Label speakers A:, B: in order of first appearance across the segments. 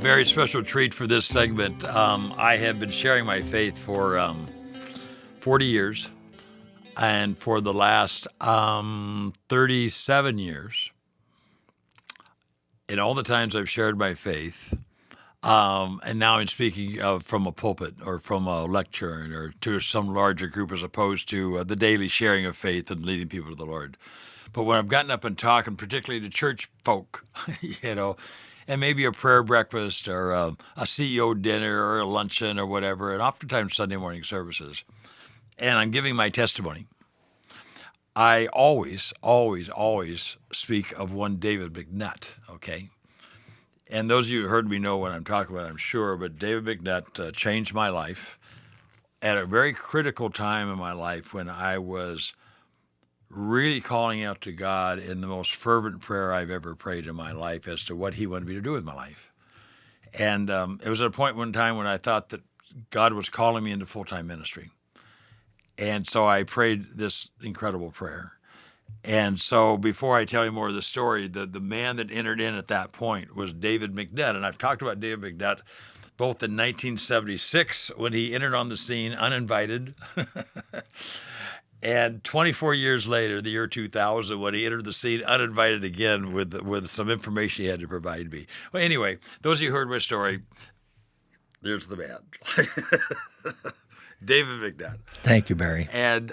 A: very special treat for this segment. I have been sharing my faith for 40 years, and for the last 37 years, in all the times I've shared my faith, and now I'm speaking from a pulpit or from a lecture or to some larger group as opposed to the daily sharing of faith and leading people to the Lord. But when I've gotten up and talking, particularly to church folk, and maybe a prayer breakfast or a CEO dinner or a luncheon or whatever, and oftentimes Sunday morning services, and I'm giving my testimony, I always speak of one David McNutt, okay? And those of you who heard me know what I'm talking about, I'm sure, but David McNutt changed my life at a very critical time in my life when I was really calling out to God in the most fervent prayer I've ever prayed in my life as to what he wanted me to do with my life. And it was at a point one time when I thought that God was calling me into full-time ministry. And so I prayed this incredible prayer. And so before I tell you more of the story, the man that entered in at that point was David McNutt. And I've talked about David McNutt both in 1976 when he entered on the scene uninvited, and 24 years later, the year 2000, when he entered the scene uninvited again with some information he had to provide me. Well, anyway, those of you who heard my story, there's the man. David McNutt.
B: Thank you, Barry.
A: And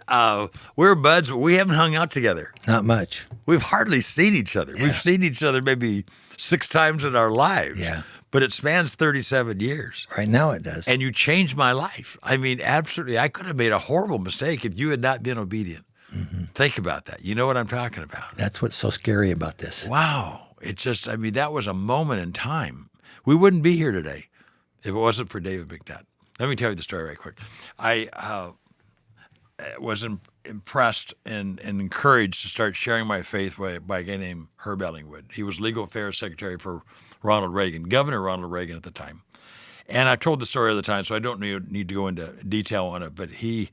A: we're buds, but we haven't hung out together.
B: Not much.
A: We've hardly seen each other.
B: Yeah.
A: We've seen each other maybe 6 times in our lives.
B: Yeah.
A: But it spans 37 years.
B: Right now it does.
A: And you changed my life. I mean, absolutely. I could have made a horrible mistake if you had not been obedient. Mm-hmm. Think about that. You know what I'm talking about.
B: That's what's so scary about this.
A: Wow. It just, I mean, that was a moment in time. We wouldn't be here today if it wasn't for David McNutt. Let me tell you the story right quick. I was impressed and encouraged to start sharing my faith by a guy named Herb Ellingwood. He was legal affairs secretary for Ronald Reagan, Governor Ronald Reagan at the time. And I've told the story other time, so I don't need to go into detail on it, but he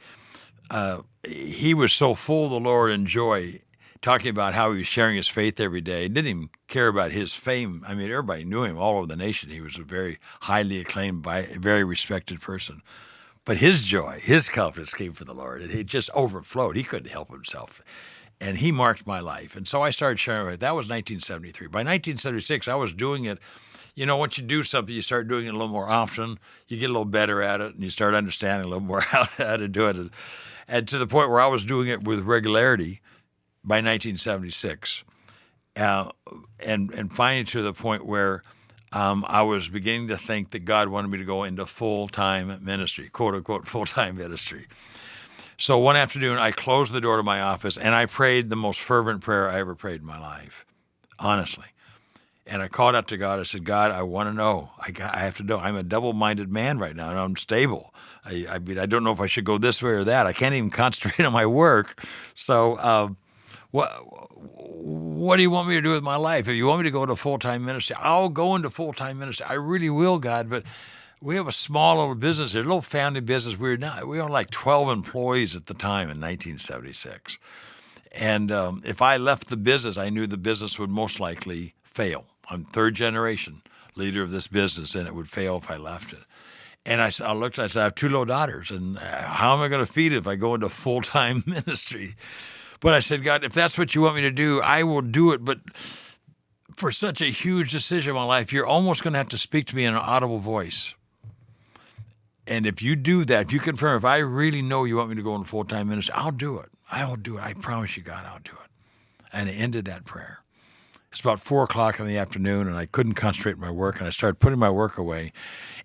A: was so full of the Lord and joy, talking about how he was sharing his faith every day. He didn't even care about his fame. I mean, everybody knew him all over the nation. He was a very highly acclaimed, very respected person. But his joy, his confidence came from the Lord, and it just overflowed. He couldn't help himself. And he marked my life. And so I started sharing it. That was 1973. By 1976, I was doing it. You know, once you do something, you start doing it a little more often. You get a little better at it, and you start understanding a little more how to do it. And to the point where I was doing it with regularity by 1976. And finally to the point where I was beginning to think that God wanted me to go into full-time ministry, quote-unquote full-time ministry. So one afternoon, I closed the door to my office, and I prayed the most fervent prayer I ever prayed in my life, honestly. And I called out to God. I said, God, I want to know. I have to know. I'm a double-minded man right now, and I'm stable. I mean, I don't know if I should go this way or that. I can't even concentrate on my work. So what do you want me to do with my life? If you want me to go into full-time ministry, I'll go into full-time ministry. I really will, God, but we have a small little business here, a little family business. We were like 12 employees at the time in 1976. And if I left the business, I knew the business would most likely fail. I'm third generation leader of this business, and it would fail if I left it. And I looked, I said, I have 2 little daughters, and how am I going to feed it if I go into full-time ministry? But I said, God, if that's what you want me to do, I will do it. But for such a huge decision in my life, you're almost going to have to speak to me in an audible voice. And if you do that, if you confirm, if I really know you want me to go into full-time ministry, I'll do it. I will do it. I promise you, God, I'll do it. And I ended that prayer. It's about 4 o'clock in the afternoon, and I couldn't concentrate on my work, and I started putting my work away.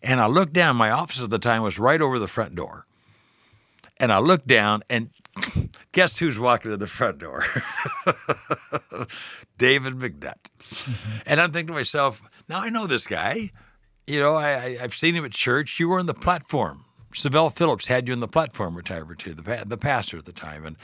A: And I looked down. My office at the time was right over the front door. And I looked down, and guess who's walking to the front door? David McNutt. Mm-hmm. And I'm thinking to myself, now I know this guy. You know, I've seen him at church. You were on the platform. Savelle Phillips had you on the platform retired too, the pastor at the time.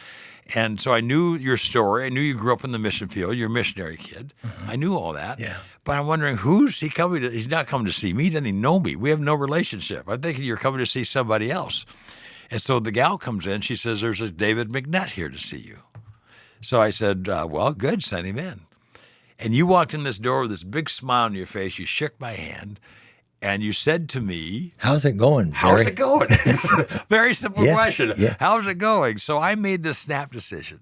A: And so I knew your story. I knew you grew up in the mission field. You're a missionary kid. Mm-hmm. I knew all that. Yeah. But I'm wondering, who's he coming to? He's not coming to see me. He doesn't even know me. We have no relationship. I'm thinking you're coming to see somebody else. And so the gal comes in. She says, there's a David McNutt here to see you. So I said, well, good, send him in. And you walked in this door with this big smile on your face. You shook my hand. And you said to me,
B: How's it going,
A: how's
B: Barry?
A: it going? Very simple
B: Yes,
A: question.
B: yeah.
A: How's it going? So I made this snap decision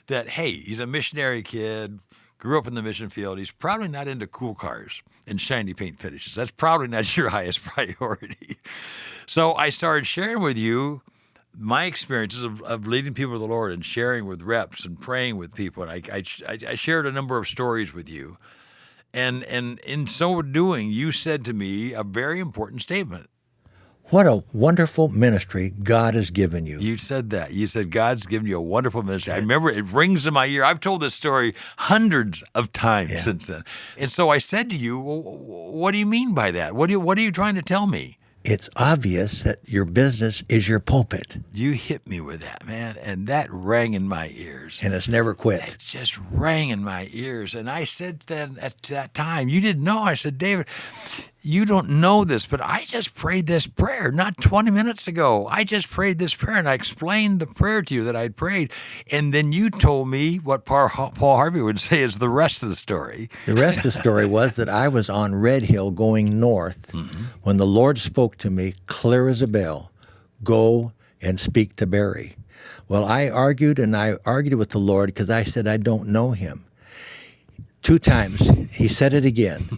A: that, hey, he's a missionary kid, grew up in the mission field. He's probably not into cool cars and shiny paint finishes. That's probably not your highest priority. So I started sharing with you my experiences of leading people to the Lord and sharing with reps and praying with people. And I shared a number of stories with you. And in so doing, you said to me a very important statement.
B: What a wonderful ministry God has given you.
A: You said that. You said God's given you a wonderful ministry. I remember it rings in my ear. I've told this story hundreds of times since then. And so I said to you, well, what do you mean by that? What are you trying to tell me?
B: It's obvious that your business is your pulpit,
A: You hit me with that, man. And that rang in my ears.
B: and it's never quit.
A: It just rang in my ears. And I said then at that time, you didn't know. I said, David, you don't know this, but I just prayed this prayer not 20 minutes ago. I just prayed this prayer, and I explained the prayer to you that I'd prayed. And then you told me what Paul Harvey would say is the rest of the story.
B: The rest of the story was that I was on Red Hill going north when the Lord spoke to me clear as a bell, go and speak to Barry. Well, I argued with the Lord because I said I don't know him. 2 times he said it again.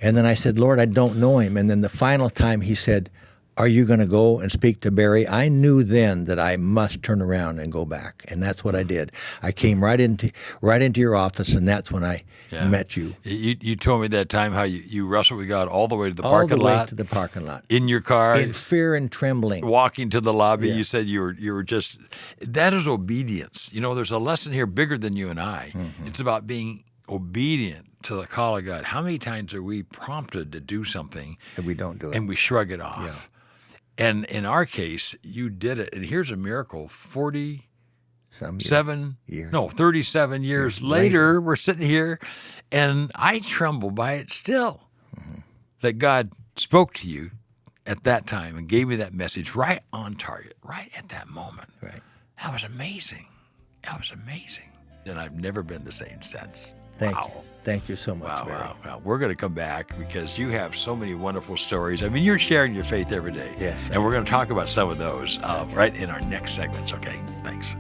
B: And then I said, Lord, I don't know him. And then the final time he said, are you going to go and speak to Barry? I knew then that I must turn around and go back. And that's what I did. I came right into your office, and that's when I met you.
A: You told me that time how you wrestled with God all the way to the parking lot.
B: All the way to the parking lot.
A: In your car.
B: In fear and trembling.
A: Walking to the lobby.
B: Yeah.
A: You said you were just, that is obedience. You know, there's a lesson here bigger than you and I. It's about being obedient to the call of God. How many times are we prompted to do something
B: And we don't do it.
A: and we shrug it off?
B: Yeah.
A: And in our case, you did it. And here's a miracle.
B: 37
A: years later, we're sitting here, and I tremble by it still. That God spoke to you at that time and gave me that message right on target, right at that moment.
B: Right.
A: That was amazing. That was amazing. And I've never been the same since.
B: Thank
A: Wow.
B: you. Thank you so much,
A: Wow,
B: Barry.
A: wow. We're going to come back because you have so many wonderful stories. I mean, you're sharing your faith every day.
B: Yes.
A: And we're going to talk about some of those right in our next segments. Okay, thanks.